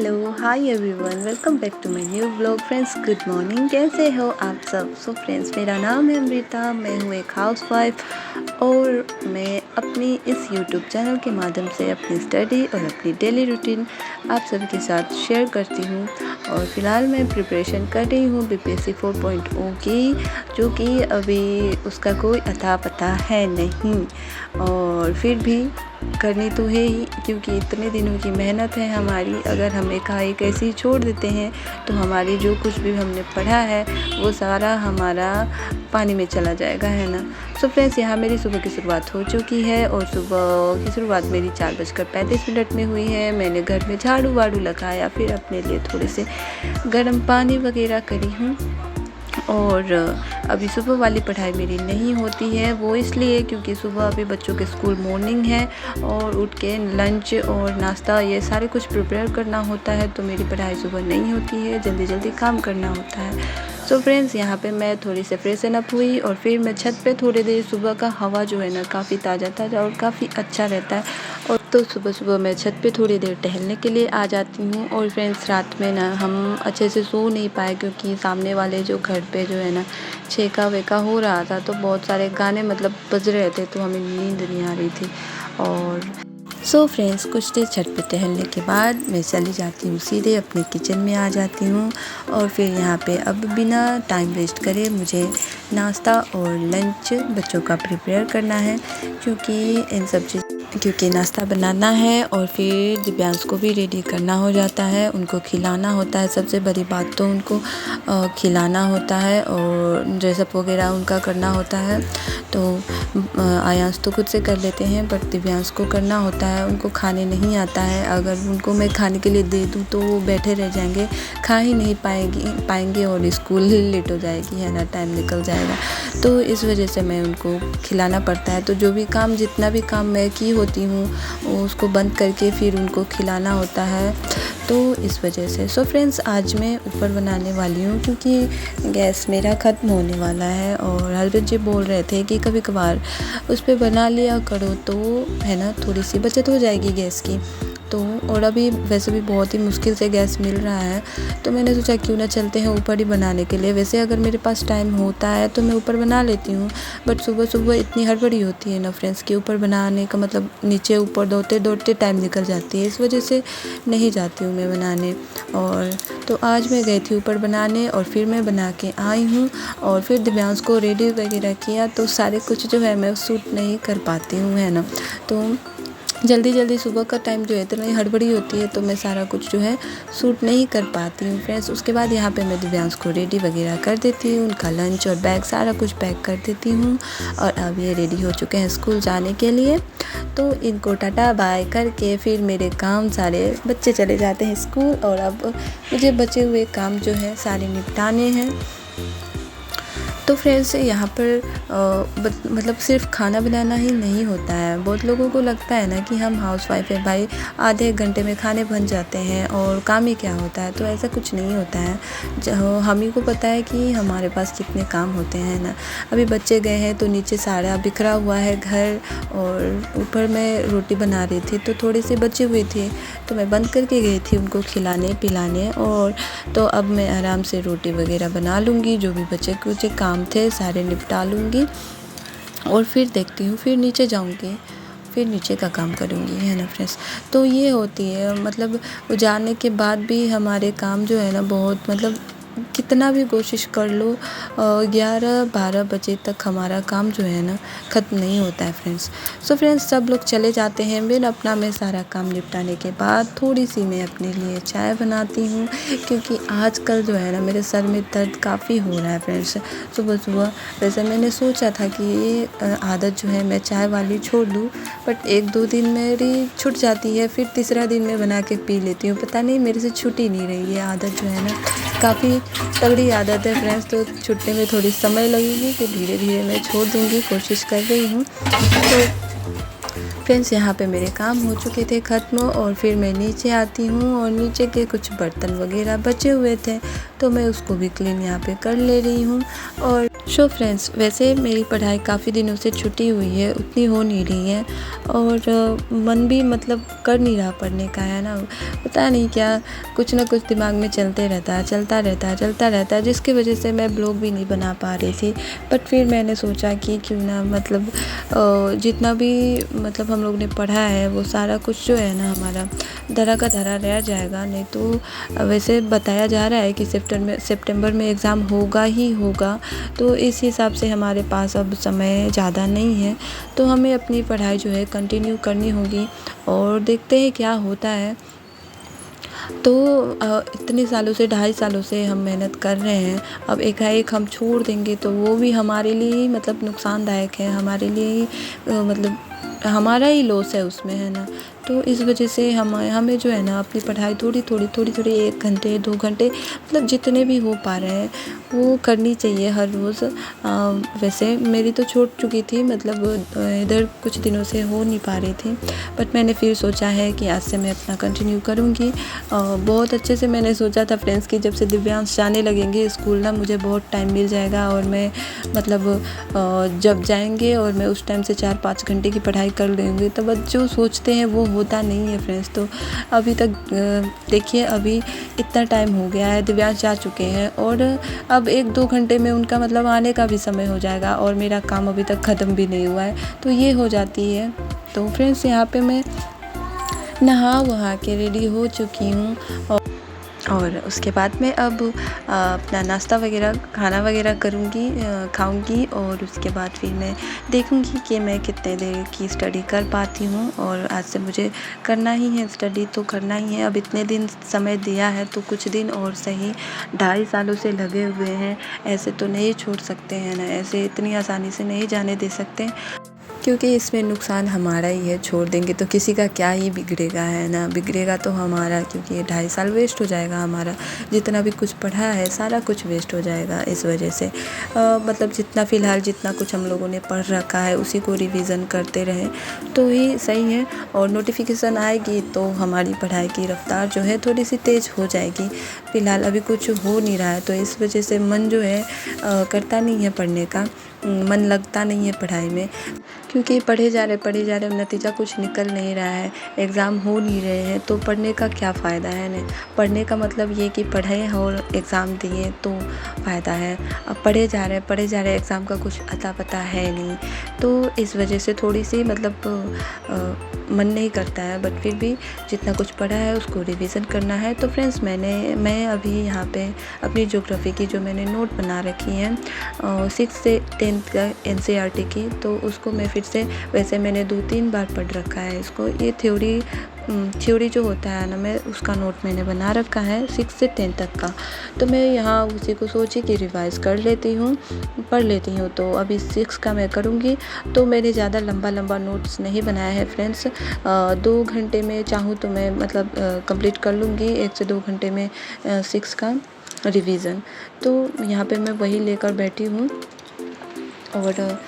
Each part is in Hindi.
Hello hi everyone, welcome back to my new blog. Friends good morning, कैसे हो आप सब। फ्रेंड्स मेरा नाम है अमृता, मैं हूँ एक हाउसवाइफ और मैं अपनी इस यूट्यूब चैनल के माध्यम से अपनी स्टडी और अपनी डेली रूटीन आप सबके साथ शेयर करती हूँ। और फ़िलहाल मैं प्रिपरेशन कर रही हूँ बीपीएससी 4.0 की, जो कि अभी उसका कोई अता पता है नहीं, और फिर भी करनी तो है ही, क्योंकि इतने दिनों की मेहनत है हमारी। अगर हम एकाएक ऐसे ही छोड़ देते हैं तो हमारी जो कुछ भी हमने पढ़ा है वो सारा हमारा पानी में चला जाएगा, है ना। फ्रेंड्स यहाँ मेरी सुबह की शुरुआत हो चुकी है और सुबह की शुरुआत मेरी 4:35 में हुई है। मैंने घर में झाड़ू वाड़ू लगाया, फिर अपने लिए थोड़े से गर्म पानी वगैरह करी हूँ। और अभी सुबह वाली पढ़ाई मेरी नहीं होती है, वो इसलिए क्योंकि सुबह अभी बच्चों के स्कूल मॉर्निंग है और उठ के लंच और नाश्ता ये सारे कुछ प्रिपेयर करना होता है, तो मेरी पढ़ाई सुबह नहीं होती है, जल्दी जल्दी काम करना होता है। फ्रेंड्स यहाँ पे मैं थोड़ी से फ्रेशन अप हुई और फिर मैं छत पे थोड़ी देर, सुबह का हवा जो है ना काफ़ी ताज़ा ताज़ा और काफ़ी अच्छा रहता है, और तो सुबह सुबह मैं छत पे थोड़ी देर टहलने के लिए आ जाती हूँ। और फ्रेंड्स रात में ना हम अच्छे से सो नहीं पाए, क्योंकि सामने वाले जो घर पे जो है ना छेका वेका हो रहा था, तो बहुत सारे गाने मतलब बज रहे थे, तो हमें नींद नहीं आ रही थी। और फ्रेंड्स कुछ देर छत पे टहलने के बाद मैं चली जाती हूँ, सीधे अपने किचन में आ जाती हूँ। और फिर यहाँ पे अब बिना टाइम वेस्ट करे मुझे नाश्ता और लंच बच्चों का प्रिपेयर करना है, क्योंकि नाश्ता बनाना है और फिर दिव्यांश को भी रेडी करना हो जाता है, उनको खिलाना होता है। सबसे बड़ी बात तो उनको खिलाना होता है और ड्रेसअप वगैरह उनका करना होता है। तो आयांश तो खुद से कर लेते हैं, बट दिव्यांश को करना होता है। उनको खाने नहीं आता है, अगर उनको मैं खाने के लिए दे दूँ तो वो बैठे रह जाएंगे, खा ही नहीं पाएंगे और स्कूल लेट हो जाएगी, है ना, टाइम निकल जाएगा। तो इस वजह से मैं उनको खिलाना पड़ता है। तो जो भी काम, जितना भी काम मैं की होती हूँ उसको बंद करके फिर उनको खिलाना होता है, तो इस वजह से। फ्रेंड्स आज मैं ऊपर बनाने वाली हूँ, क्योंकि गैस मेरा ख़त्म होने वाला है और हस्बैंड जी बोल रहे थे कि कभी कभार उस पर बना लिया करो, तो है ना थोड़ी सी बचत हो जाएगी गैस की। तो और अभी वैसे भी बहुत ही मुश्किल से गैस मिल रहा है, तो मैंने सोचा क्यों ना चलते हैं ऊपर ही बनाने के लिए। वैसे अगर मेरे पास टाइम होता है तो मैं ऊपर बना लेती हूँ, बट सुबह सुबह इतनी हड़बड़ी होती है ना फ्रेंड्स कि ऊपर बनाने का मतलब नीचे ऊपर दौड़ते दौड़ते टाइम निकल जाती है, इस वजह से नहीं जाती हूँ मैं बनाने। और तो आज मैं गई थी ऊपर बनाने और फिर मैं बना के आई हूँ और फिर दिव्यांश को रेडी वगैरह किया, तो सारे कुछ जो है मैं शूट नहीं कर पाती हूँ, है ना। तो जल्दी सुबह का टाइम जो है इतनी हड़बड़ी होती है, तो मैं सारा कुछ जो है शूट नहीं कर पाती हूँ फ्रेंड्स। उसके बाद यहाँ पे मैं दिव्यांश को रेडी वगैरह कर देती हूँ, उनका लंच और बैग सारा कुछ पैक कर देती हूँ, और अब ये रेडी हो चुके हैं स्कूल जाने के लिए। तो इनको टाटा बाय करके फिर मेरे काम सारे, बच्चे चले जाते हैं स्कूल और अब मुझे बचे हुए काम जो है सारे निपटाने हैं। तो फ्रेंड्स यहाँ पर मतलब सिर्फ खाना बनाना ही नहीं होता है। बहुत लोगों को लगता है ना कि हम हाउसवाइफ है भाई, आधे एक घंटे में खाने बन जाते हैं और काम ही क्या होता है, तो ऐसा कुछ नहीं होता है। हम ही को पता है कि हमारे पास कितने काम होते हैं ना। अभी बच्चे गए हैं तो नीचे सारा बिखरा हुआ है घर, और ऊपर मैं रोटी बना रही थी तो थोड़ी सी बची हुई थी, तो मैं बंद करके गई थी उनको खिलाने पिलाने। और तो अब मैं आराम से रोटी वगैरह बना लूँगी, जो भी बचे कुछ काम थे सारे निपटा लूँगी, और फिर देखती हूँ, फिर नीचे जाऊँगी, फिर नीचे का काम करूँगी, है ना फ्रेंड्स। तो ये होती है, मतलब जाने के बाद भी हमारे काम जो है ना बहुत, मतलब कितना भी कोशिश कर लो 11-12 बजे तक हमारा काम जो है ना ख़त्म नहीं होता है फ्रेंड्स। फ्रेंड्स सब लोग चले जाते हैं, मैं सारा काम निपटाने के बाद थोड़ी सी मैं अपने लिए चाय बनाती हूँ, क्योंकि आजकल जो है ना मेरे सर में दर्द काफ़ी हो रहा है फ्रेंड्स सुबह सुबह। वैसे मैंने सोचा था कि ये आदत जो है मैं चाय वाली छोड़ दूँ, बट 1-2 दिन मेरी छूट जाती है, फिर तीसरा दिन मैं बना के पी लेती हूँ। पता नहीं मेरे से छूट ही नहीं रही है आदत जो है ना, काफ़ी तगड़ी आदत है फ्रेंड्स। तो छूटने में थोड़ी समय लगेगी, फिर धीरे धीरे मैं छोड़ दूँगी, कोशिश कर रही हूँ। तो फ्रेंड्स यहाँ पे मेरे काम हो चुके थे ख़त्म, और फिर मैं नीचे आती हूँ और नीचे के कुछ बर्तन वगैरह बचे हुए थे, तो मैं उसको भी क्लीन यहाँ पे कर ले रही हूँ। और सो फ्रेंड्स, वैसे मेरी पढ़ाई काफ़ी दिनों से छुट्टी हुई है, उतनी हो नहीं रही है और मन भी मतलब कर नहीं रहा पढ़ने का, है ना। पता नहीं क्या, कुछ ना कुछ दिमाग में चलते रहता है, चलता रहता है, जिसकी वजह से मैं ब्लॉग भी नहीं बना पा रही थी। बट फिर मैंने सोचा कि क्यों ना मतलब जितना भी मतलब हम लोग ने पढ़ा है वो सारा कुछ जो है ना हमारा धरा का धरा रह जाएगा। नहीं तो वैसे बताया जा रहा है कि सितंबर में एग्ज़ाम होगा ही होगा, तो इस हिसाब से हमारे पास अब समय ज़्यादा नहीं है, तो हमें अपनी पढ़ाई जो है कंटिन्यू करनी होगी और देखते हैं क्या होता है। तो इतने सालों से 2.5 सालों से हम मेहनत कर रहे हैं, अब एकाएक हम छोड़ देंगे तो वो भी हमारे लिए ही मतलब नुकसानदायक है, हमारे लिए ही मतलब हमारा ही लॉस है उसमें, है ना। तो इस वजह से हमें जो है ना अपनी पढ़ाई थोड़ी 1 घंटे 2 घंटे मतलब जितने भी हो पा रहे हैं वो करनी चाहिए हर रोज़। वैसे मेरी तो छूट चुकी थी, मतलब इधर कुछ दिनों से हो नहीं पा रही थी, बट मैंने फिर सोचा है कि आज से मैं अपना कंटिन्यू करूँगी। बहुत अच्छे से मैंने सोचा था फ्रेंड्स कि जब से दिव्यांश जाने लगेंगे स्कूल ना, मुझे बहुत टाइम मिल जाएगा और मैं मतलब जब जाएंगे और मैं उस टाइम से 4-5 घंटे की पढ़ाई कर लूँगी, तो बस जो सोचते हैं वो होता नहीं है फ्रेंड्स। तो अभी तक देखिए अभी इतना टाइम हो गया है, दिव्यांश जा चुके हैं और अब 1-2 घंटे में उनका मतलब आने का भी समय हो जाएगा और मेरा काम अभी तक ख़त्म भी नहीं हुआ है, तो ये हो जाती है। तो फ्रेंड्स यहाँ पे मैं नहा वहा के रेडी हो चुकी हूँ और उसके बाद मैं अब अपना नाश्ता वगैरह खाना वगैरह करूँगी, खाऊँगी और उसके बाद फिर मैं देखूँगी कि मैं कितने देर की स्टडी कर पाती हूँ। और आज से मुझे करना ही है स्टडी, तो करना ही है। अब इतने दिन समय दिया है तो कुछ दिन और सही, 2.5 सालों से लगे हुए हैं, ऐसे तो नहीं छोड़ सकते हैं ना, ऐसे इतनी आसानी से नहीं जाने दे सकते, क्योंकि इसमें नुकसान हमारा ही है। छोड़ देंगे तो किसी का क्या ही बिगड़ेगा, है ना, बिगड़ेगा तो हमारा, क्योंकि ये 2.5 साल वेस्ट हो जाएगा हमारा, जितना भी कुछ पढ़ा है सारा कुछ वेस्ट हो जाएगा इस वजह से। मतलब फ़िलहाल जितना कुछ हम लोगों ने पढ़ रखा है उसी को रिवीज़न करते रहें तो ही सही है। और नोटिफिकेशन आएगी तो हमारी पढ़ाई की रफ्तार जो है थोड़ी सी तेज़ हो जाएगी। फ़िलहाल अभी कुछ हो नहीं रहा है तो इस वजह से मन जो है करता नहीं है पढ़ने का, मन लगता नहीं है पढ़ाई में, क्योंकि पढ़े जा रहे नतीजा कुछ निकल नहीं रहा है, एग्ज़ाम हो नहीं रहे हैं, तो पढ़ने का क्या फ़ायदा है ना। पढ़ने का मतलब ये कि पढ़े और एग्ज़ाम दिए तो फ़ायदा है। अब पढ़े जा रहे एग्ज़ाम का कुछ अता पता है नहीं, तो इस वजह से थोड़ी सी मतलब मन नहीं करता है। बट फिर भी जितना कुछ पढ़ा है उसको रिवीज़न करना है। तो फ्रेंड्स मैं अभी यहाँ पे अपनी ज्योग्राफी की जो मैंने नोट बना रखी है 6 से 10th का NCERT की, तो उसको मैं फिर से, वैसे मैंने 2-3 बार पढ़ रखा है इसको, ये थ्योरी जो होता है ना, मैं उसका नोट मैंने बना रखा है 6 से 10 तक का, तो मैं यहाँ उसी को सोची कि रिवाइज़ कर लेती हूँ, पढ़ लेती हूँ। तो अभी 6 का मैं करूँगी, तो मैंने ज़्यादा लंबा नोट्स नहीं बनाया है फ्रेंड्स। 2 घंटे में चाहूँ तो मैं मतलब कंप्लीट कर लूँगी, 1 से 2 घंटे में 6 का रिवीज़न। तो यहाँ पे मैं वही लेकर बैठी हूँ और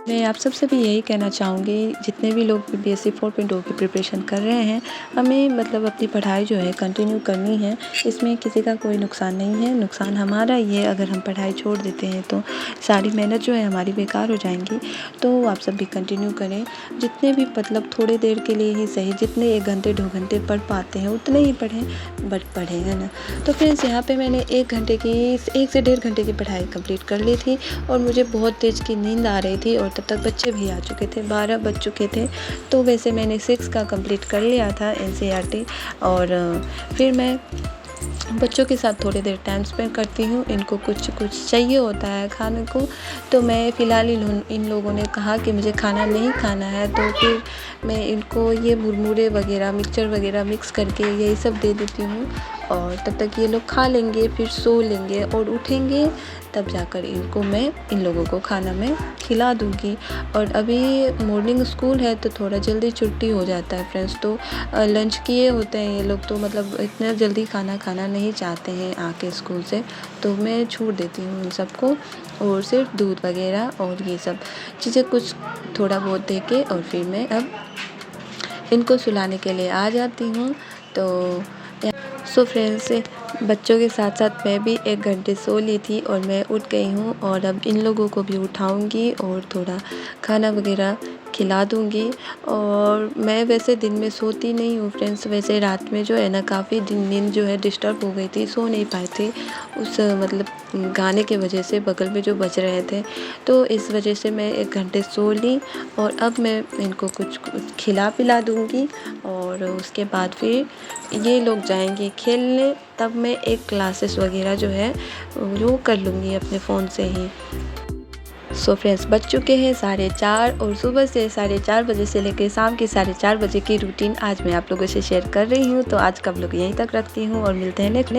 मैं आप सबसे भी यही कहना चाहूँगी, जितने भी लोग BSc 4.0 की प्रिपरेशन कर रहे हैं, हमें मतलब अपनी पढ़ाई जो है कंटिन्यू करनी है। इसमें किसी का कोई नुकसान नहीं है, नुकसान हमारा ही है। अगर हम पढ़ाई छोड़ देते हैं तो सारी मेहनत जो है हमारी बेकार हो जाएंगी। तो आप सब भी कंटिन्यू करें, जितने भी मतलब थोड़ी देर के लिए ही सही, जितने 1 घंटे 2 घंटे पढ़ पाते हैं उतने ही पढ़ें, बट पढ़ें, है ना। तो फ्रेंड्स यहाँ पे मैंने 1 से 1.5 घंटे की पढ़ाई कंप्लीट कर ली थी और मुझे बहुत तेज़ की नींद आ रही थी और तब तक बच्चे भी आ चुके थे, 12 बज चुके थे। तो वैसे मैंने 6 का कंप्लीट कर लिया था NCERT और फिर मैं बच्चों के साथ थोड़ी देर टाइम स्पेंड करती हूँ। इनको कुछ चाहिए होता है खाने को, तो मैं फ़िलहाल इन लोगों ने कहा कि मुझे खाना नहीं खाना है, तो फिर मैं इनको ये मुरमुरे वगैरह मिक्सचर वगैरह मिक्स करके यही सब दे देती हूँ और तब तक ये लोग खा लेंगे, फिर सो लेंगे और उठेंगे, तब जाकर इनको मैं इन लोगों को खाना में खिला दूँगी। और अभी मॉर्निंग स्कूल है तो थोड़ा जल्दी छुट्टी हो जाता है फ्रेंड्स, तो लंच किए होते हैं ये लोग, तो मतलब इतना जल्दी खाना नहीं चाहते हैं आके स्कूल से, तो मैं छूट देती हूँ उन सबको और सिर्फ दूध वगैरह और ये सब चीज़ें कुछ थोड़ा बहुत दे के और फिर मैं अब इनको सुलाने के लिए आ जाती हूँ। तो सो फ्रेंड्स बच्चों के साथ साथ मैं भी 1 घंटे सो ली थी और मैं उठ गई हूँ और अब इन लोगों को भी उठाऊँगी और थोड़ा खाना वगैरह खिला दूँगी। और मैं वैसे दिन में सोती नहीं हूँ फ्रेंड्स, वैसे रात में जो है ना काफ़ी नींद जो है डिस्टर्ब हो गई थी, सो नहीं पाए थे उस मतलब गाने की वजह से, बगल में जो बज रहे थे। तो इस वजह से मैं 1 घंटे सो ली और अब मैं इनको कुछ खिला पिला दूँगी और उसके बाद फिर ये लोग जाएंगे खेलने, तब मैं एक क्लासेस वगैरह जो है वो कर लूँगी अपने फ़ोन से ही। सो फ्रेंड्स, बज चुके हैं 4:30 और सुबह से 4:30 बजे से लेकर शाम के 4:30 बजे की रूटीन आज मैं आप लोगों से शेयर कर रही हूँ। तो आज का व्लॉग यहीं तक रखती हूँ और मिलते हैं नेक्स्ट